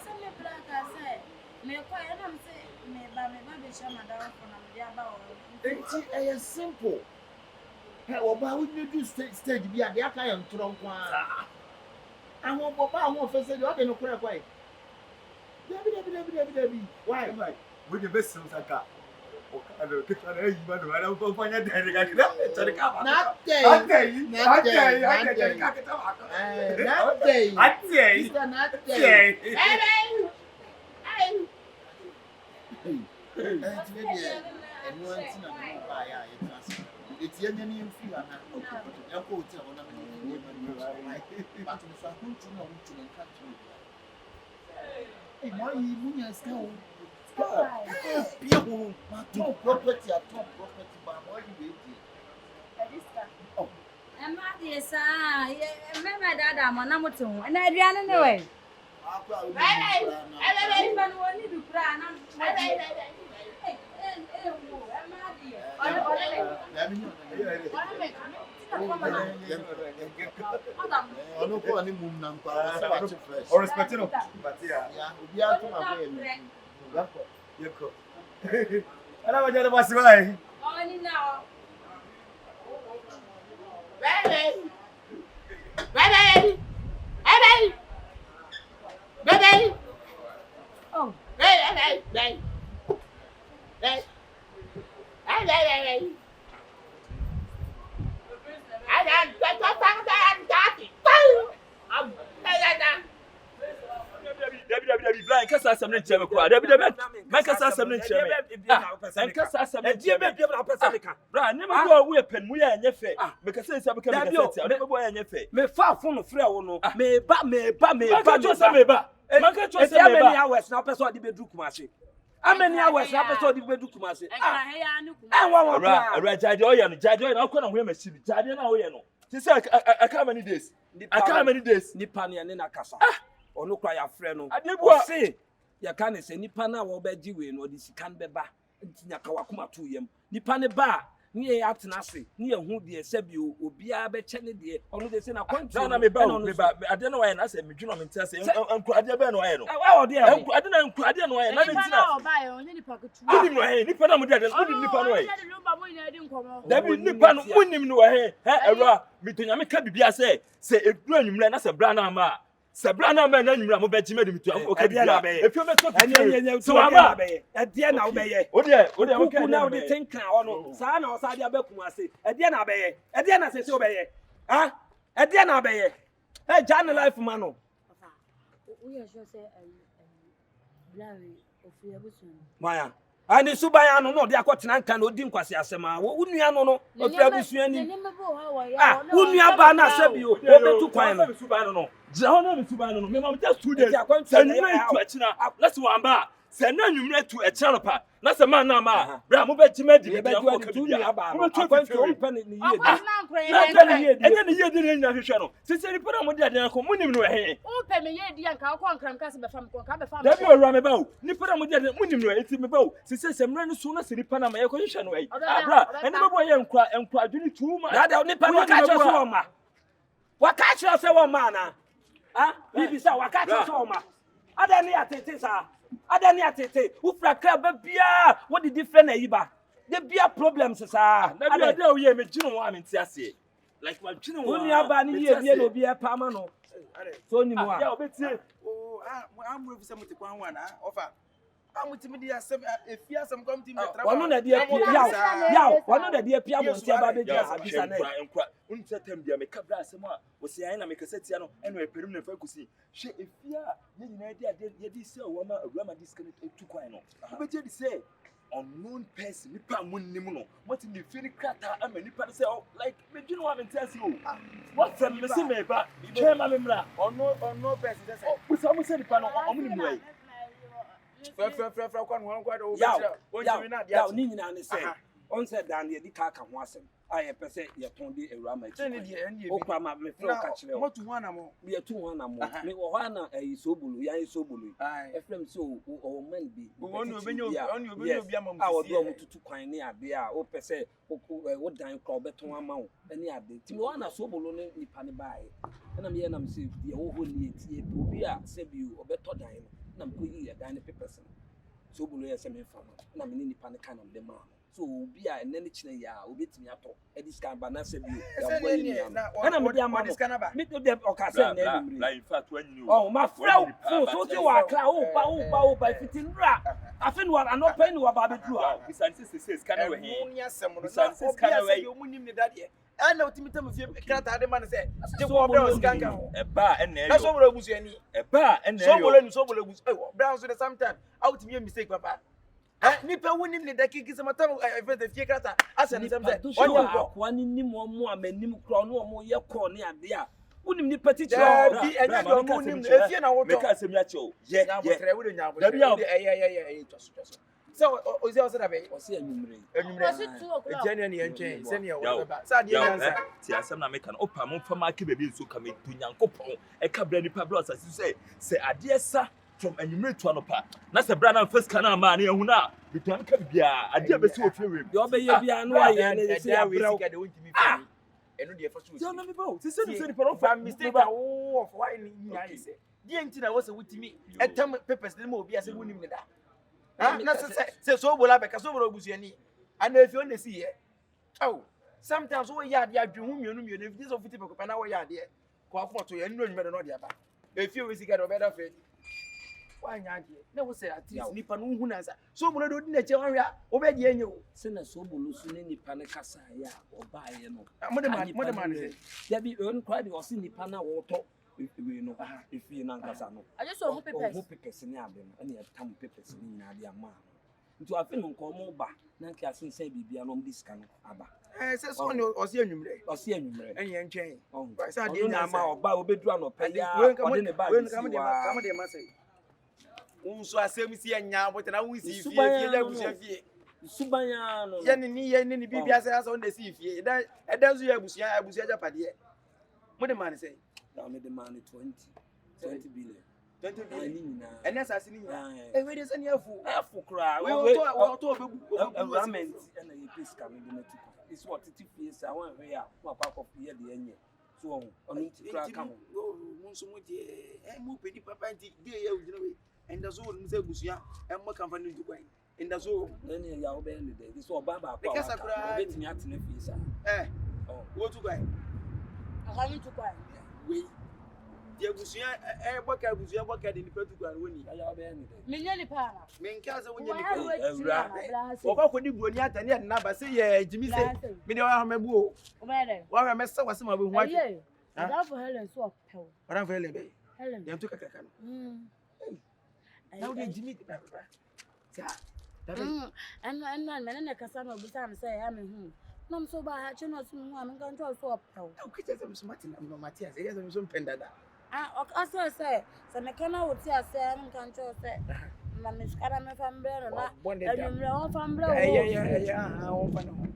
Some black, I said, may quite say, may by my baby show my dog from the It's simple. How about you do stage be at the Akayan Trump? I won't go back one for say the other no crack way. Why? With the best songs I got. I don't find out property, but what you oh, I'm not this. Remember that I'm on number 2, and I ran away. Or respecting of but yeah, we are to my way. And I was just why. Only now. Baby! Oh. Baby! I kasa asem ne nkyerɛ me kwa da bi da me kasa asem ne nkyerɛ me kasa asem ne nkyerɛ me na pesa me ka bra ne me go wo pen mu ya nyɛ fɛ me kasa nsa me ka me kasa ne me bo ya nyɛ fɛ me fa fo no frɛ wo no me ba maka to se me ba hours na pesa odi bedu kumase ameni hours na pesa odi bedu kumase ara jade oye no akɔ na ho machine jade na oye no ti say aka many days nipa ne na kasa ono kwa ya frɛ no adebua se ya ka ne se nipa na wo ba ji we no odi sika n beba ntinya ka wakoma to yam nipa ne ba ni ye atena se ni ye hu de se bi obia be che ne de ono de se na kwantu na me ba ade na waye na se medwuno me ntia se enku ade ba na waye no ode enku ade na enku ade na waye na de ntina odi no waye nipa na mo de ade odi nipa no waye dabi nipa no munim no waye ewra mitonya me ka bibia se eduru anwumre na se bra na ma Sabra na man na nyura mo beji me de mitu okay na be efio me talk so aba e na obeye ode okay na ode tinkan ono sa na osade abakum ase e na abeye e na se obeye ha e na abeye jan life man no we are sure say blari ofi abusu maya ani subaya no de akotena nkan na odi nkwase asema wo nua no ofi abusu ani wo nua ba na sabi o betu kwan no subaya no Jehona me subano no me mam just 2 days say you to achina let's one ba say na nwumre to achina pa na say man na ma bra mo be jima di be do tu ni aba no akwantu o mpa ni ye di enye ni ye di na hwehwe no se se ripa na mo di ade ko munim no he o pe me ye di anka ko ankram ka se be fam ko ka be fam da bi owura me ba o ni pa na mo di ade munim no enti me ba o se se semra no so na se ripa na ma ye ko hwehwe no ai bra ene be bo ye nkwa adwini tu ma da ni pa no ka che so ma wa ka che so wo ma na bibi sa wakati so ma adani atete sa adani atete ufra kraba bia what the different ayiba the bia problems sa na bia da oye me gino wa me ntiase like wa gino wa oni aba ni ye bia no bia pa ma no so ni mo a ya obetie am we say mutikwan wa na offer amutimi dia asem efia asem kom tim tra wonu na dia pia yaw wonu na dia pia mo ntia ba be dia abisa na enkwa unta tem dia me kabra asem a wo se ayi na me kasetia no eno eperim na fa kusi hwe efia ye nyina dia ye di se wo ma awura ma disconnect etu kwan no wo be je di se unknown person nipa munnim no what in the feel krata am nipa say like me dwene wa me ntia se o what from me se me ba che ma me mra ono person say wo se mo se nipa no omunim no ai Fra kwan kwa do ya ni nyina ne se on se dan ye di ka ho asem aye pese ye ton di ewura ma chi o kwa ma me fro ka kire mo tu ho na mo ye tu ho na mo me wo ha na sobolo ya sobolo e frem se o man bi onu obenyo obi ama mo a wo do mo tutu kwan ne ade a o pese wo dan kro beton ama wo ne ade ti wo na sobolo ne nipa ne bae na me ye na me se ye wo ho ni etie obi a se bi o beto dan no na mko yi ya dan person so bulu ya se me fama na me nipa ne kan de ma so obi a ene ne kine ya obetimi ato ediska ba na se bi ya boy ni na me dia ma me do de okase na ni la in fact when you oh ma frau so ti wa kra o ba fitinra afi no an open no ba be dru a bisanse se scan we he munya sem no bisanse scan we o munim ne dade ana otimi tam fie krata de man se je ko bra o scan kan e ba ene na so bro busu ani e ba ene so bolo busu e bra so the sometime out me mistake papa nipa wunim ne dakiki se matam event fie krata asa ne sem se onye akwa ni nim omo amanim kro no omo ye kro ne ade a wunim nipa ti kro bi enye do mo nim efie na wo to me ka se mi a che o ye tre wo de nya bo to so ozi o se da be o se anwumre ejene ne yentwen se ne wo ba sa de answer ti asem na make an opa mo fa market baby nso ka me to nyankopon e ka bra nipa bra asase se ade sa from anwumre to anopa na se bra na first kana ma na ehu na bitan ka bia ade be se ofie we yo be ye bia no aye ne se ya bra de wontimi fani enu de fa so so na me ba se se nipa no fa mistake ba wo of why ni nya ise die ntina wo se wutimi etam papers de mo obi ase wunim ne da na se so bola be ka so bro busuani ana efi on si ye sometimes we yard ya dwun mienu if this of fiti pe ko na we yard ye ko afo to ye nnu nwume no de aba efi we sika do be da fe wa nya de na wo se artist nipa no hu na sa so bolo do di na che wan hwa wo be de enye o se na so bolo su ne nipa ne kasa ya o ba ye no mo de man se ya bi on kwa de o si nipa na wo to we no if you na nkasa no I just saw papers. Who papers ni abe no na tam papers ni nyina de ama nti afi no nko mo ba na nka asen sai bibia no mdiska no aba Say so no osi anwumre enye ntwen say ade na ama oba obedura no pa ya ode ne ba come dey ma say unso asem si anya but na won si fie ya busia fie subanya no ye ni bibia say asa on dey si fie edan so ya busia japade mo de man say na me de man 20 billion 20 billion na and that's asini e we dey say afu kra we to obebu environment na ye peace ka me de na tu is what it is I want here ma pa ko ye de enye so on kra ka mo munso mo de mo pedi papa nti de ye ugina we and so mo say busia e mo kan fa ni du kwan and so then ya obe ni de so oba ba kwa kasa kra betimi atene fi sa wo tu kwan Akami tu kwan we de busia boka de ni petu kwan woni ya obe ni de Minya ni pa na me nka za wonya ni awura wo kwa kodi buoni atane na ba se ye jimi se me de wa mabu o o me de wa me se wase ma be hu ati da for Helen so pew ora for Helen be Helen dem to kaka no na wo de jimi ti ba sa and me na kasa no bisa me say ya me hu nam so ba ha chi no so hu am kan to so pew o kiche se so mati na mati ase ya se so penda da also say so me kana wo ti ase am kan to say na me skara me fambre no na enumre won fambre wo ya won fa no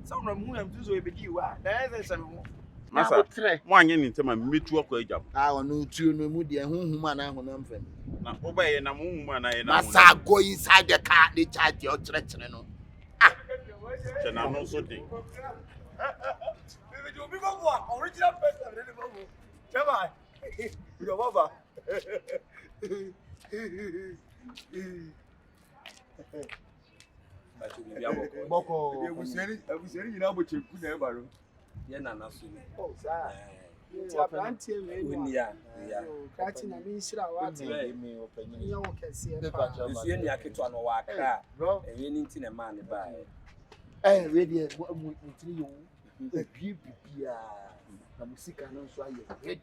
so no mu am tu so e bedi wa da se se me Masa, mo anye ni ntema metu akọ ejam. Ono tuo no mu de honhum na honam fam. Na obaye na honhum na ye na. Masa go inside the car the charge o kire no. Che na no so dey. We do big one, original person, really big. Come on. Your baba. Boko. We say you know but you could never. ye na na so ni sir ti aprantie we ni ya krati na mi shira wa ti me opanyin ye wo kese pa so ye ni aketo no wa akra ye ni nti na man ba we dey mutiri yo bibia na musika no so aye ready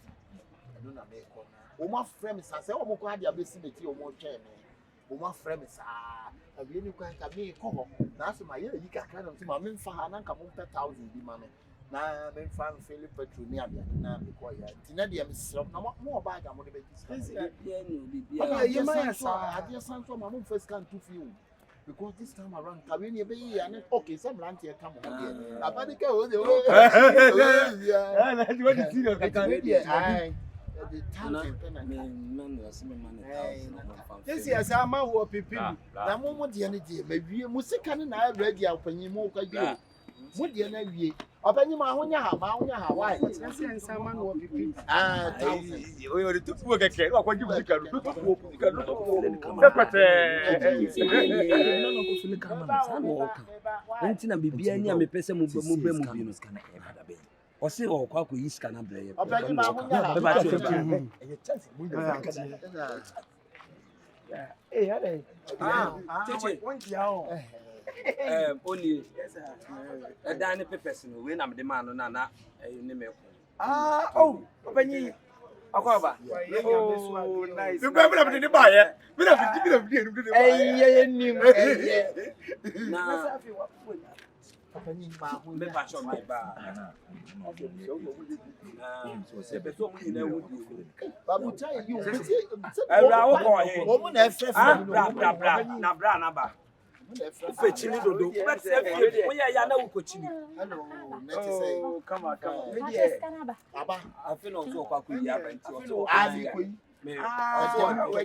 no na me ko na o ma frame sa se o mo ko ade abesi beti o mo twen me o ma frame sa abi ni kwa ka me ko ho na so ma ye yi kakra na so ma me mfa ha na nka mo 1000 bi ma me na me mfa mfele petrol ni abia na me ko ya ntina de me srop na mo ba ga mo de be dis bia ni bia ye ma sa ade san so ma mo first can to feel because this time around kabini be ya na okay some land here come on here abadika o de o yeah na what you see of the ai the time man was me man this year ama wo pipi na mo de ne de mawie musika ne na ready apanyin mo kwa gbe mo de na wie apanyin ma honya ha why this year ama no pipi we were to work again wa kwa ji musika no to musika no to pete no ko sule kama sana woka ntina bibia ni amepesa mu bi no skana e bada be o se o kwa ko yiska na bre ye apanyin ma honya ha ba cho e chance mo de kada ale cheche wonti ya o only dan papers no we na me de man no na ne me ko opanyi akwaba nice you go me de ba ye me na eh nim na safi wa apanyin ma ho me ba cho me ba so se be so mu ni na wo di babu chai you era wo ko he o mu na efrefe na bra na ba ufe chini dodo but se fie wo ya na wo ko chini hello net say come aba afi no so kwa ku ya ba nti o ali ko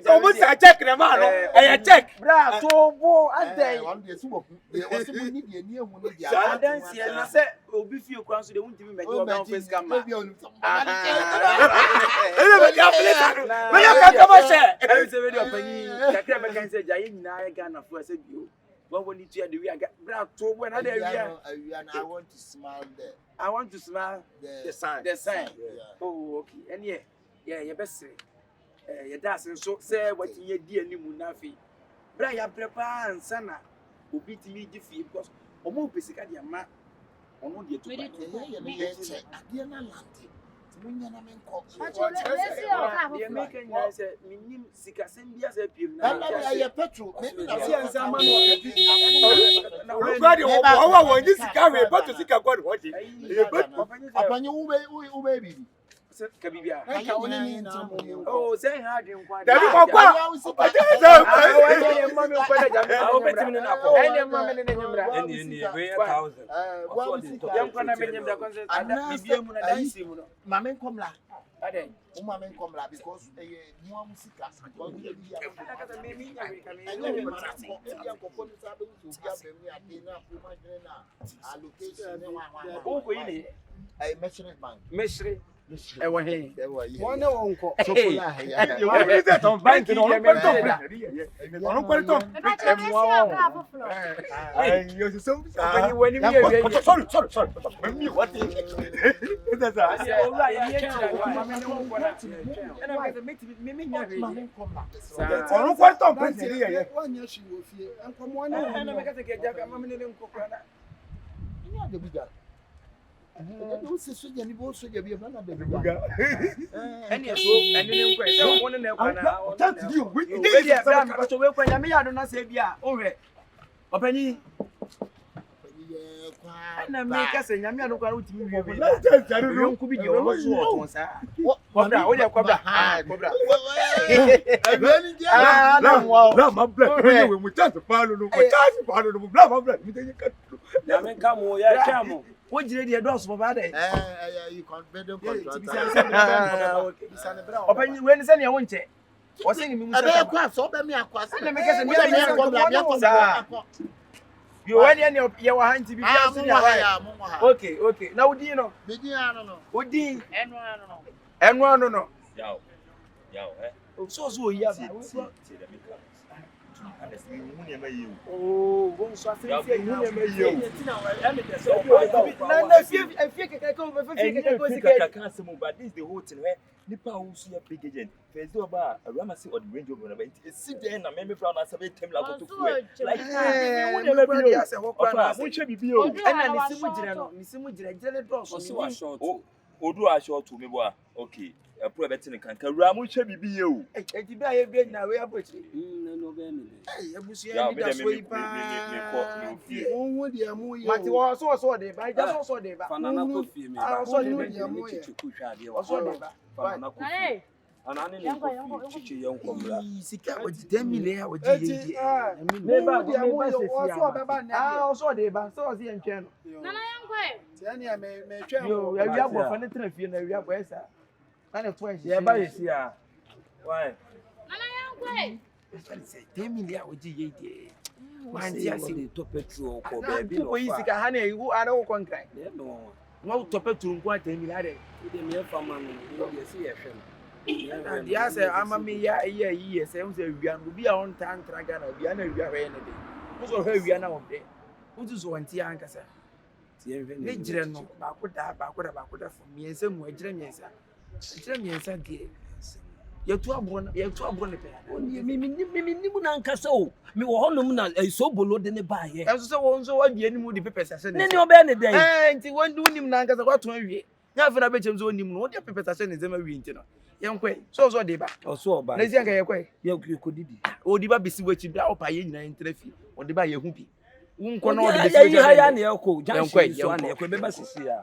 so mo sa check na ma no e check bra to bo adai one dey so wo se mo ni de ni ehun ni dia adan si na se obi fie kwan so de won timi me do down face camera me ya ka ka ba she e se video panyi kakra me kan se jaye nyina ga na fo se bio what we need to do we are bra to bo na dey and I want to smile there I want to smile the sign oh okay and yeah best ya das so say what ye di animu na fi bra ya prepare ansana obi timi gi fi because omo pesika dia ma ono de to ye che adie na lante munya na menko ye make nya say minim sika sem bia say piem na ya petrol me na si ansa ma no Nobody won this sika we but to sika God what dey. Apanye wo baby. Kabibia. Oh, say ha dwen kwa. Dabi kwa. Mama kwa da jam. Ah, obetimi na ko. Ene mama ne nyemra. Ene we 1000. Yam kwa na menyemra kon say ada bibia mu na dansi mu no. Mama nkomla. Ade. O mama nkomla because mu amusika. Because we be akata me mi nya we ka me. Enye me ya kokko ni sabe so bia be mi ade na ko ma gene na allocation ne wa. O ko yini. Ai measurement man. Measure. Ewa he. Wona wonko. Chokola he ya. You want to that on bank no on kwarto. Ai yo so Apanye wani mi ewe. Sorry. Me what is that? Ola ye kira mama ne wonko na. Ena me me me nya we. On kwarto penti ye. Wanya shi wo fie. Enkomo na. Ena me ka te keja mama ne nko kwa na. Nya de biga. Don't say soja ni bo soja bi na de biga. Ene so ene ne nko e se won ne kwa na. That you we dey bra me so we kwa nya me ya do na se bia o hwe. Opanyi na me ka se nya me ado kwa utimi wi bi. Yo nku bi de o so o ton sa. Kobra o je kobra. Kobra. La ma bla. We mu chance palo no. Bla ma bla. Mi dey ka. Na me ka mo ya cha mo. Wo jire de do so ba de. You confident contract. Opanyi we ni se ne won che. O se ni mi mu se. Abe kwa so be mi akwa. Na me ka se me ko. You when you wa hanti bi bia so ya. Okay. Na udi no. Bidi ano no. Udi. Enu ano no. Yao. So ya ba. Oh, go so afia but this the whole thing where nipa who see a big agent first do ba Rama say or the range over but it sit there na me from na 7 time la to like we never be as a work na we che bibi o na ni simu jira jere do so so short odu a short to me boy okay pro betin kan ka Rama che bibi ye o e ti bia ye bi na we abochi no be me ebusu ya ni da so ipa Won de amu ye. Mati wo so de ba ja so de ba fanana ko fie me ba so de me chichu hwa de so de ba fanana ko fie anane ne chichu yenko mra sika o di 10 million o di ye Me ba de amu ye o so be ba na. o so de ba so si entwe no Nana yankwe. Tiania me twa. yo ya wi abofo ne tena fie na wi abo esa na ne to ye ba ye si a why Nana yankwe. 10 million o di ye di man dia si de to petrol ko baby no ko sika ha na wu ara wo konkran no no to petrol ko 10 million de me fa man no de si ye hwem and dia say amami ya ye say un say wia no bi a on tan traga na wia na wia hwe ne de wo so hwe wia na wo de wo tu so wanti ankasa tie hwe ne jire no ba ko da fo mi ense mu ajire mi ensa de ye tu abo ne pe mi na nkasa o mi wo honum na sobolo de ne ba ye enso so wo nso wa bia ni mu de pepesa se ne obe ne den nti wondu nim na nkasa kwa to awie nya fe na be chem so nim no wo de pepesa se ne zema wi nti no yenkwe so de ba o so ba na zi anka yekwe ye ko didi o di ba besi wachi bia o pa ye nyina ntrafi o de ba ye hu bi wo nko na o de besi wachi ya na ye ko janshi so na ye ko be ba sisi ya